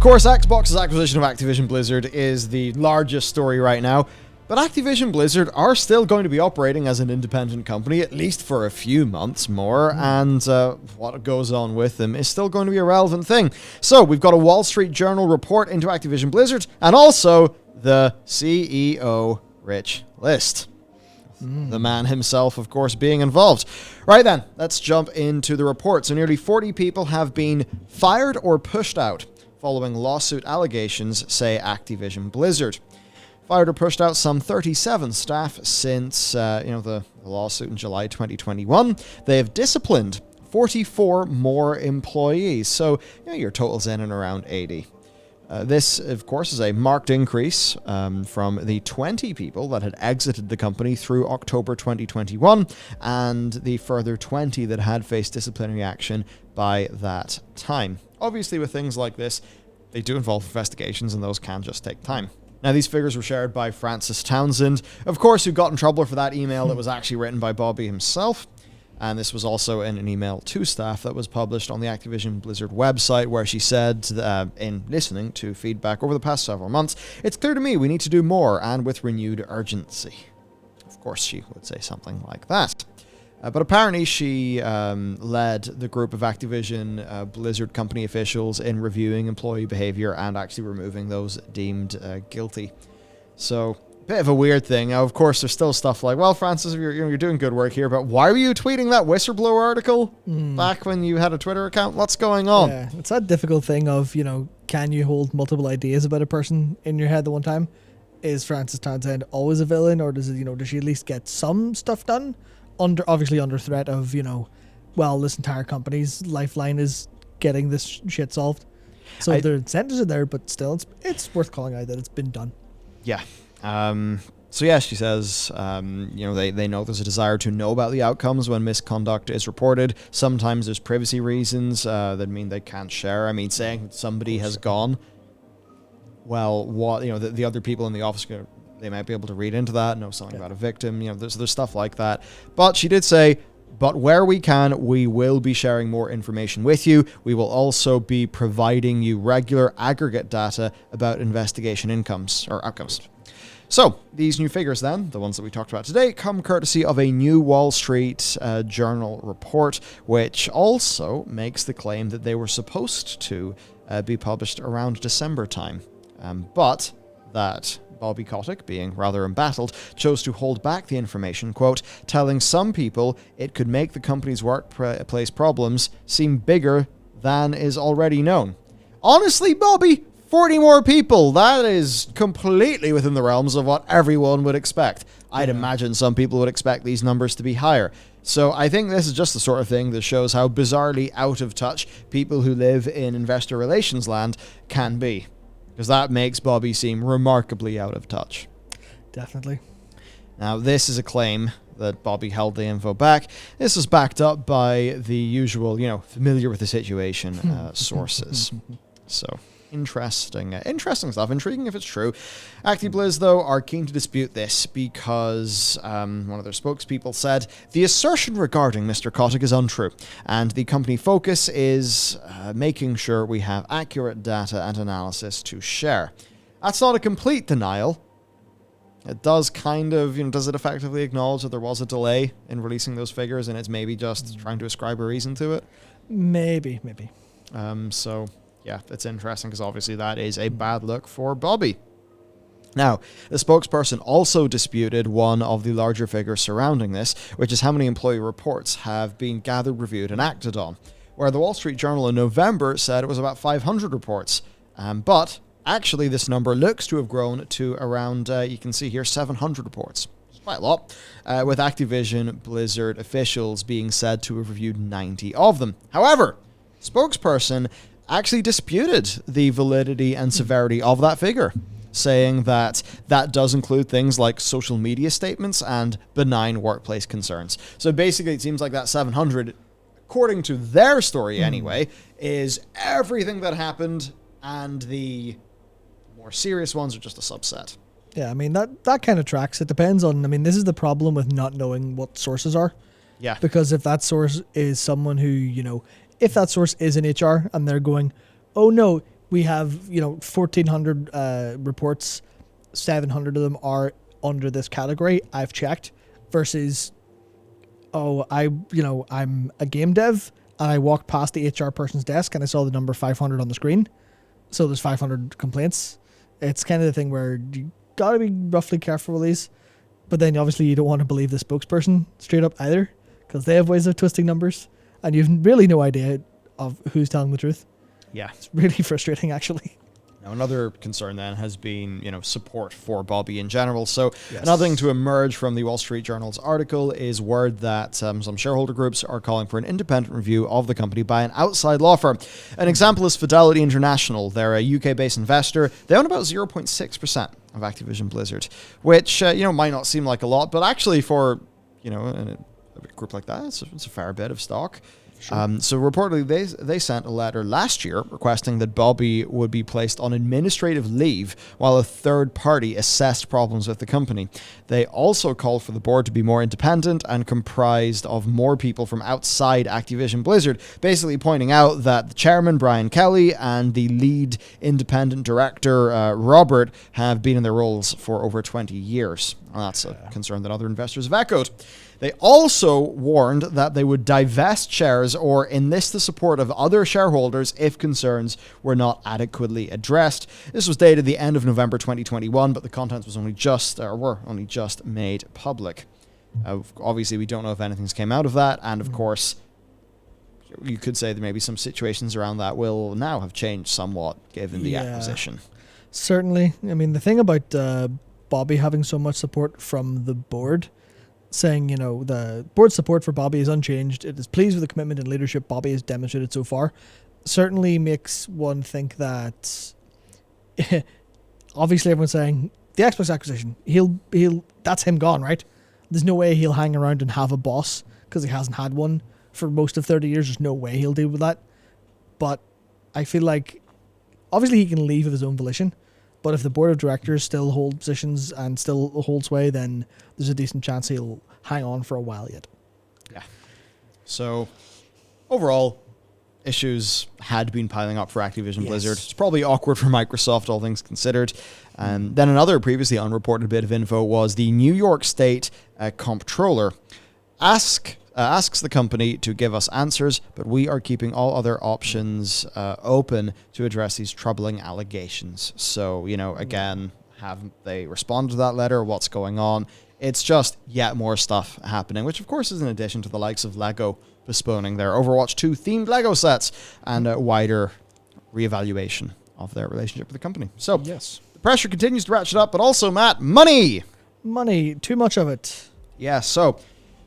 course, Xbox's acquisition of Activision Blizzard is the largest story right now, but Activision Blizzard are still going to be operating as an independent company, at least for a few months more, and what goes on with them is still going to be a relevant thing. So, we've got a Wall Street Journal report into Activision Blizzard, and also the CEO Rich List. The man himself, of course, being involved. Right then, let's jump into the report. So nearly 40 people have been fired or pushed out following lawsuit allegations, say Activision Blizzard. Fired or pushed out some 37 staff since the lawsuit in July 2021. They have disciplined 44 more employees. So your total's in and around 80. This, of course, is a marked increase from the 20 people that had exited the company through October 2021 and the further 20 that had faced disciplinary action by that time. Obviously, with things like this, they do involve investigations, and those can just take time. Now, these figures were shared by Francis Townsend, of course, who got in trouble for that email that was actually written by Bobby himself. And this was also in an email to staff that was published on the Activision Blizzard website, where she said, in listening to feedback over the past several months, "It's clear to me we need to do more, and with renewed urgency." Of course, she would say something like that. But apparently she led the group of Activision Blizzard company officials in reviewing employee behavior and actually removing those deemed guilty. So, bit of a weird thing. Now, of course, there's still stuff like, well, Francis, you're doing good work here, but why were you tweeting that whistleblower article back when you had a Twitter account? What's going on? Yeah, it's that difficult thing of, can you hold multiple ideas about a person in your head at one time? Is Francis Townsend always a villain, or does she at least get some stuff done? Obviously under threat of, this entire company's lifeline is getting this shit solved. So the incentives are there, but still, it's worth calling out that it's been done. Yeah. She says, they know there's a desire to know about the outcomes when misconduct is reported. Sometimes there's privacy reasons that mean they can't share. I mean, saying somebody has gone, well, what, the other people in the office, they might be able to read into that, know something about a victim, there's stuff like that. But she did say, but where we can, we will be sharing more information with you. We will also be providing you regular aggregate data about investigation outcomes. So, these new figures then, the ones that we talked about today, come courtesy of a new Wall Street Journal report, which also makes the claim that they were supposed to be published around December time. But that Bobby Kotick, being rather embattled, chose to hold back the information, quote, telling some people it could make the company's workplace problems seem bigger than is already known. Honestly, Bobby, 40 more people, that is completely within the realms of what everyone would expect. I'd imagine some people would expect these numbers to be higher. So I think this is just the sort of thing that shows how bizarrely out of touch people who live in investor relations land can be. Because that makes Bobby seem remarkably out of touch. Definitely. Now, this is a claim that Bobby held the info back. This is backed up by the usual, familiar with the situation sources. So, interesting stuff. Intriguing if it's true. ActiBlizz, though, are keen to dispute this because one of their spokespeople said, the assertion regarding Mr. Kotick is untrue, and the company focus is making sure we have accurate data and analysis to share. That's not a complete denial. It does kind of, does it effectively acknowledge that there was a delay in releasing those figures, and it's maybe just trying to ascribe a reason to it? Maybe. Yeah, it's interesting because obviously that is a bad look for Bobby. Now, the spokesperson also disputed one of the larger figures surrounding this, which is how many employee reports have been gathered, reviewed, and acted on, where the Wall Street Journal in November said it was about 500 reports. But actually, this number looks to have grown to around, you can see here, 700 reports. It's quite a lot, with Activision Blizzard officials being said to have reviewed 90 of them. However, spokesperson actually disputed the validity and severity of that figure, saying that does include things like social media statements and benign workplace concerns. So basically, it seems like that 700, according to their story anyway, is everything that happened, and the more serious ones are just a subset. Yeah, I mean, that kind of tracks. It depends on, this is the problem with not knowing what sources are. Yeah. Because if that source is someone who, if that source is in HR and they're going, oh no, We have 1,400 reports. 700 of them are under this category. I've checked. Versus, I'm a game dev and I walked past the HR person's desk and I saw the number 500 on the screen. So there's 500 complaints. It's kind of the thing where you gotta be roughly careful with these. But then obviously you don't want to believe the spokesperson straight up either, because they have ways of twisting numbers and you've really no idea of who's telling the truth. Yeah. It's really frustrating, actually. Now, another concern then has been, support for Bobby in general. So Yes. another thing to emerge from the Wall Street Journal's article is word that some shareholder groups are calling for an independent review of the company by an outside law firm. An example is Fidelity International. They're a UK-based investor. They own about 0.6% of Activision Blizzard, which, might not seem like a lot, but actually for, a group like that, it's a fair bit of stock. Sure. So reportedly, they sent a letter last year requesting that Bobby would be placed on administrative leave while a third party assessed problems with the company. They also called for the board to be more independent and comprised of more people from outside Activision Blizzard, basically pointing out that the chairman, Brian Kelly, and the lead independent director, Robert, have been in their roles for over 20 years. And that's a concern that other investors have echoed. They also warned that they would divest shares or enlist the support of other shareholders if concerns were not adequately addressed. This was dated the end of November 2021, but the contents were only just made public. Obviously, we don't know if anything's came out of that, and of course, you could say that maybe some situations around that will now have changed somewhat given the acquisition. Certainly. I mean, the thing about Bobby having so much support from the board, saying, the board's support for Bobby is unchanged. It is pleased with the commitment and leadership Bobby has demonstrated so far. Certainly makes one think that obviously everyone's saying the Xbox acquisition, he'll that's him gone, right? There's no way he'll hang around and have a boss because he hasn't had one for most of 30 years. There's no way he'll deal with that. But I feel like obviously he can leave of his own volition. But if the board of directors still hold positions and still hold sway, then there's a decent chance he'll hang on for a while yet. Yeah. So, overall, issues had been piling up for Activision Blizzard. It's probably awkward for Microsoft, all things considered. Then another previously unreported bit of info was the New York State comptroller asks the company to give us answers, but we are keeping all other options open to address these troubling allegations. So, again, haven't they responded to that letter? What's going on? It's just yet more stuff happening, which of course is in addition to the likes of LEGO postponing their Overwatch 2 themed LEGO sets and a wider reevaluation of their relationship with the company. So, yes, the pressure continues to ratchet up, but also, Matt, money! Money, too much of it. Yeah, so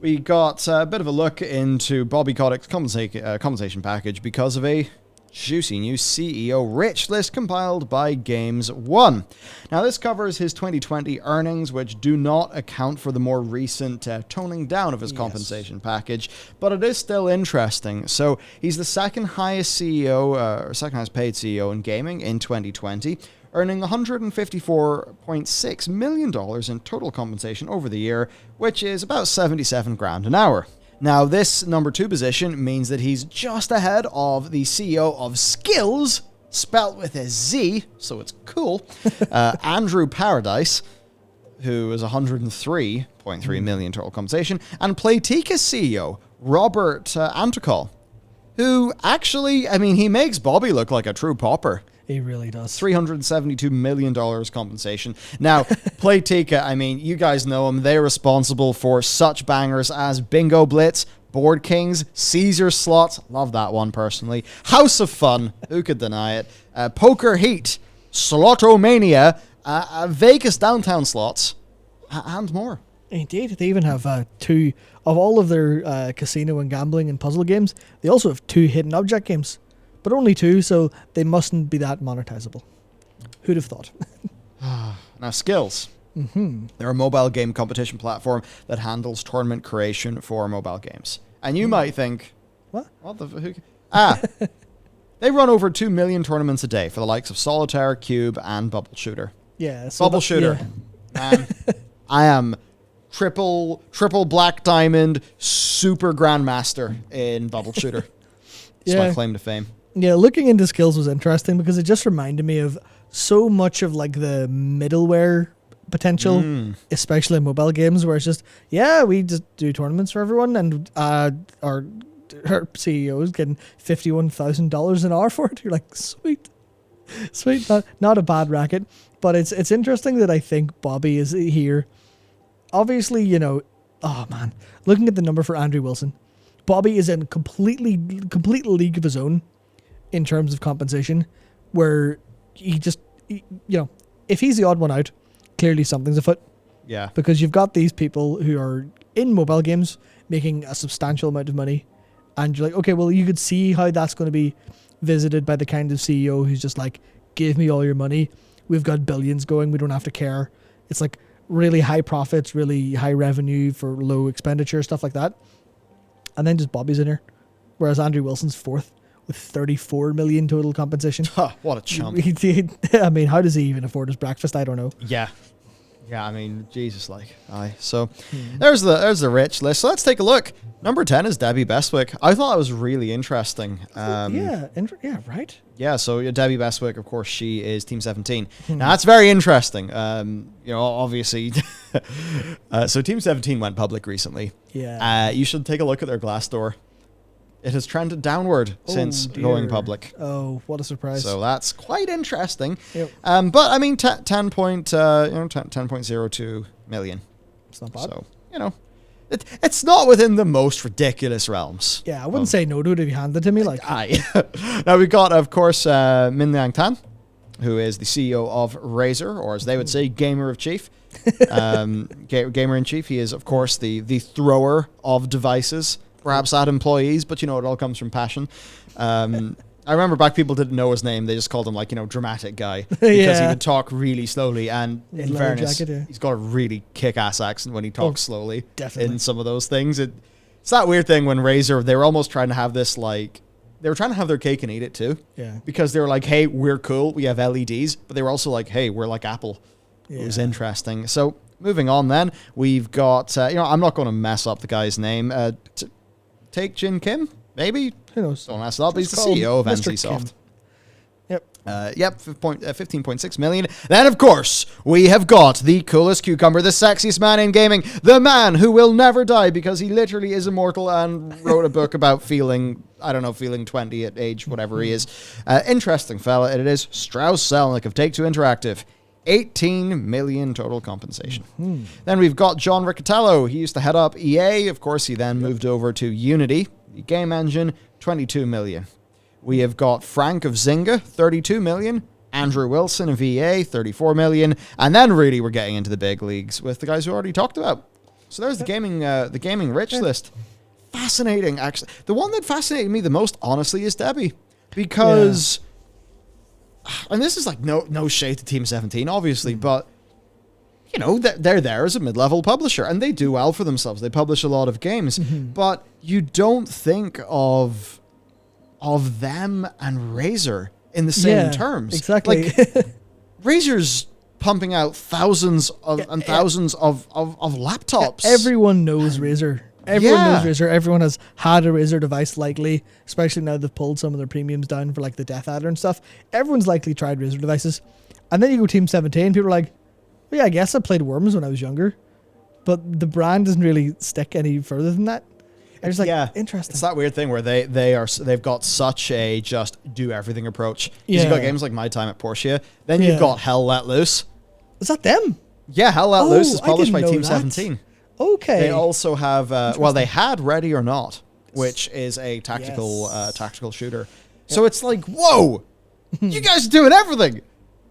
we got a bit of a look into Bobby Kotick's compensation package because of a juicy new CEO rich list compiled by Games One. Now, this covers his 2020 earnings, which do not account for the more recent toning down of his compensation package, but it is still interesting. So, he's the second highest paid CEO in gaming in 2020. Earning $154.6 million in total compensation over the year, which is about $77,000 an hour. Now, this number 2 position means that he's just ahead of the CEO of Skills, spelt with a Z, so it's cool, Andrew Paradise, who is $103.3 million total compensation, and Playtika's CEO, Robert Antikal, who actually, he makes Bobby look like a true pauper. He really does. $372 million compensation. Now, Playtika, you guys know them. They're responsible for such bangers as Bingo Blitz, Board Kings, Caesar Slots, love that one personally, House of Fun, who could deny it, Poker Heat, Slotomania, Vegas Downtown Slots, and more. Indeed. They even have 2 of all of their casino and gambling and puzzle games. They also have 2 hidden object games. But only 2, so they mustn't be that monetizable. Who'd have thought? Now, Skills. They're a mobile game competition platform that handles tournament creation for mobile games. And you might think, what? What the who? They run over 2 million tournaments a day for the likes of Solitaire, Cube, and Bubble Shooter. Yeah. So Bubble Shooter. Man, I am triple black diamond super grandmaster in Bubble Shooter. It's my claim to fame. Yeah, looking into skills was interesting because it just reminded me of so much of like the middleware potential, especially in mobile games, where it's just, yeah, we just do tournaments for everyone, and our CEO is getting $51,000 an hour for it. You're like, sweet, not a bad racket. But it's interesting that I think Bobby is here. Obviously, oh man, looking at the number for Andrew Wilson, Bobby is in complete league of his own in terms of compensation, where if he's the odd one out, clearly something's afoot. Yeah. Because you've got these people who are in mobile games making a substantial amount of money, and you're like, okay, well, you could see how that's going to be visited by the kind of CEO who's just like, give me all your money. We've got billions going. We don't have to care. It's like really high profits, really high revenue for low expenditure, stuff like that. And then just Bobby's in here, whereas Andrew Wilson's fourth with 34 million total compensation. Huh, what a chump. I mean, how does he even afford his breakfast? I don't know. Yeah. Yeah, I mean, Jesus, like, aye. So there's the rich list. So let's take a look. Number 10 is Debbie Bestwick. I thought that was really interesting. Yeah, right. Yeah, so Debbie Bestwick, of course, she is Team 17. Now, that's very interesting. Obviously. So Team 17 went public recently. Yeah. You should take a look at their Glassdoor. It has trended downward since going public. Oh, what a surprise. So that's quite interesting. Yep. But I mean, 10.02 million. It's not bad. So, it's not within the most ridiculous realms. Yeah, I wouldn't say no to it if you handed it to me. Like, aye. Now we've got, of course, Min Liang Tan, who is the CEO of Razer, or as they would say, Gamer of Chief. Gamer in Chief. He is, of course, the thrower of devices, perhaps at employees, but it all comes from passion. I remember back people didn't know his name. They just called him dramatic guy because he would talk really slowly. And in fairness, he's got a really kick-ass accent when he talks slowly. Definitely. In some of those things. It's that weird thing when Razer, they were almost trying to have this they were trying to have their cake and eat it too. Yeah. Because they were like, hey, we're cool. We have LEDs. But they were also like, hey, we're like Apple. Yeah. It was interesting. So moving on then, we've got, I'm not going to mess up the guy's name. Take Jin Kim, maybe? Who knows? Don't mess it up. He's the CEO of NCSoft. Yep. 15.6 million. Then, of course, we have got the coolest cucumber, the sexiest man in gaming, the man who will never die because he literally is immortal and wrote a book about feeling 20 at age whatever he is. Interesting fella. It is Strauss Zelnick of Take-Two Interactive. 18 million total compensation. Then we've got John Riccatello. He used to head up EA. Of course, he then moved over to Unity, the game engine, 22 million. We have got Frank of Zynga, 32 million. Andrew Wilson of EA, 34 million. And then really we're getting into the big leagues with the guys we already talked about. So there's the gaming rich list. Fascinating, actually. The one that fascinated me the most, honestly, is Debbie. Because... And this is no shade to Team 17, obviously, but, they're there as a mid-level publisher, and they do well for themselves. They publish a lot of games, but you don't think of them and Razer in the same terms. Exactly. Razer's pumping out thousands of laptops. Everyone knows Razer. Everyone knows Razer. Everyone has had a Razer device likely, especially now they've pulled some of their premiums down for the Death Adder and stuff. Everyone's likely tried Razer devices. And then you go Team 17, people are like, well, yeah, I guess I played Worms when I was younger. But the brand doesn't really stick any further than that. And it's interesting. It's that weird thing where they've got such a just do everything approach. You've got games like My Time at Portia. Then you've got Hell Let Loose. Is that them? Yeah, Hell Let Loose is published by Team 17. Okay. They also have, they had Ready or Not, which is a tactical shooter. So it's like, whoa, you guys are doing everything.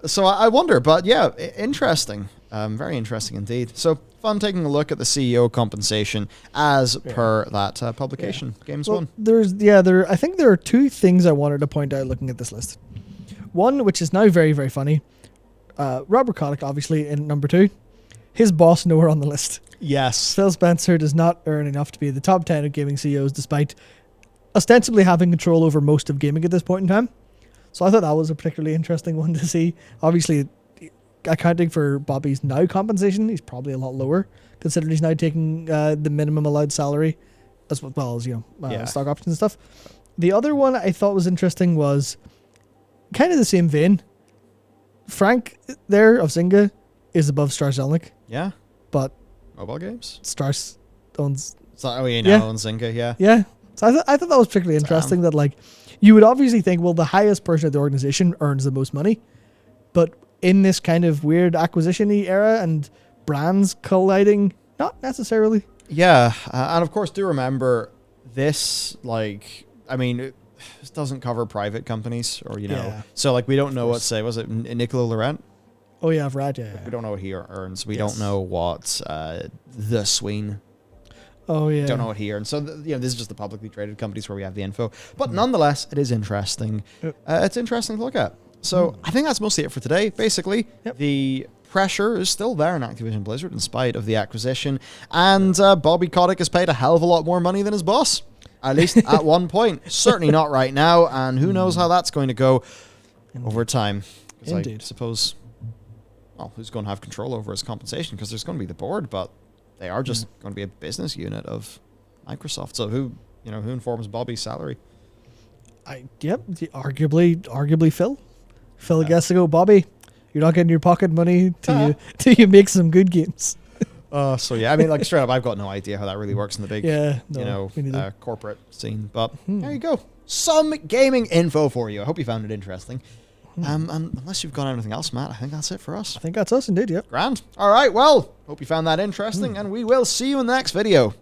So I wonder, but yeah, interesting. Very interesting indeed. So fun taking a look at the CEO compensation as per that publication, Games One. I think there are two things I wanted to point out looking at this list. One, which is now very, very funny. Robert Kotick, obviously, in number 2. His boss nowhere on the list. Yes. Phil Spencer does not earn enough to be the top 10 of gaming CEOs, despite ostensibly having control over most of gaming at this point in time. So I thought that was a particularly interesting one to see. Obviously, accounting for Bobby's now compensation, he's probably a lot lower, considering he's now taking the minimum allowed salary, as well as stock options and stuff. The other one I thought was interesting was kind of the same vein. Frank there of Zynga is above Strauss Zelnick, Yeah. but Mobile games? Strauss owns. So, oh, Yeah. on Zynga, yeah. Yeah. So I thought that was particularly interesting that, like, you would obviously think, well, the highest person at the organization earns the most money. But in this kind of weird acquisition-y era and brands colliding, not necessarily. Yeah, and of course, do remember this, like, I mean, this doesn't cover private companies or, Yeah. so, like, we don't know what, say, was it Nicola Laurent? Oh, yeah, I've read, yeah. We don't know what he earns. We Yes. don't know what the Sween. Oh, yeah. Don't know what he earns. So, this is just the publicly traded companies where we have the info. But nonetheless, it is interesting. It's interesting to look at. So, I think that's mostly it for today. Basically, the pressure is still there in Activision Blizzard in spite of the acquisition. And Bobby Kotick has paid a hell of a lot more money than his boss. At least at one point. Certainly not right now. And who knows how that's going to go over time. Because I suppose, well, who's going to have control over his compensation? Because there's going to be the board, but they are just going to be a business unit of Microsoft. So who informs Bobby's salary? Arguably Phil. Phil gets to go, Bobby, you're not getting your pocket money till you make some good games. So yeah, I mean, like, straight up, I've got no idea how that really works in the big, corporate scene. But there you go. Some gaming info for you. I hope you found it interesting. And unless you've got anything else, Matt, I think that's it for us. I think that's us indeed, yep. Grand. All right, well, hope you found that interesting, and we will see you in the next video.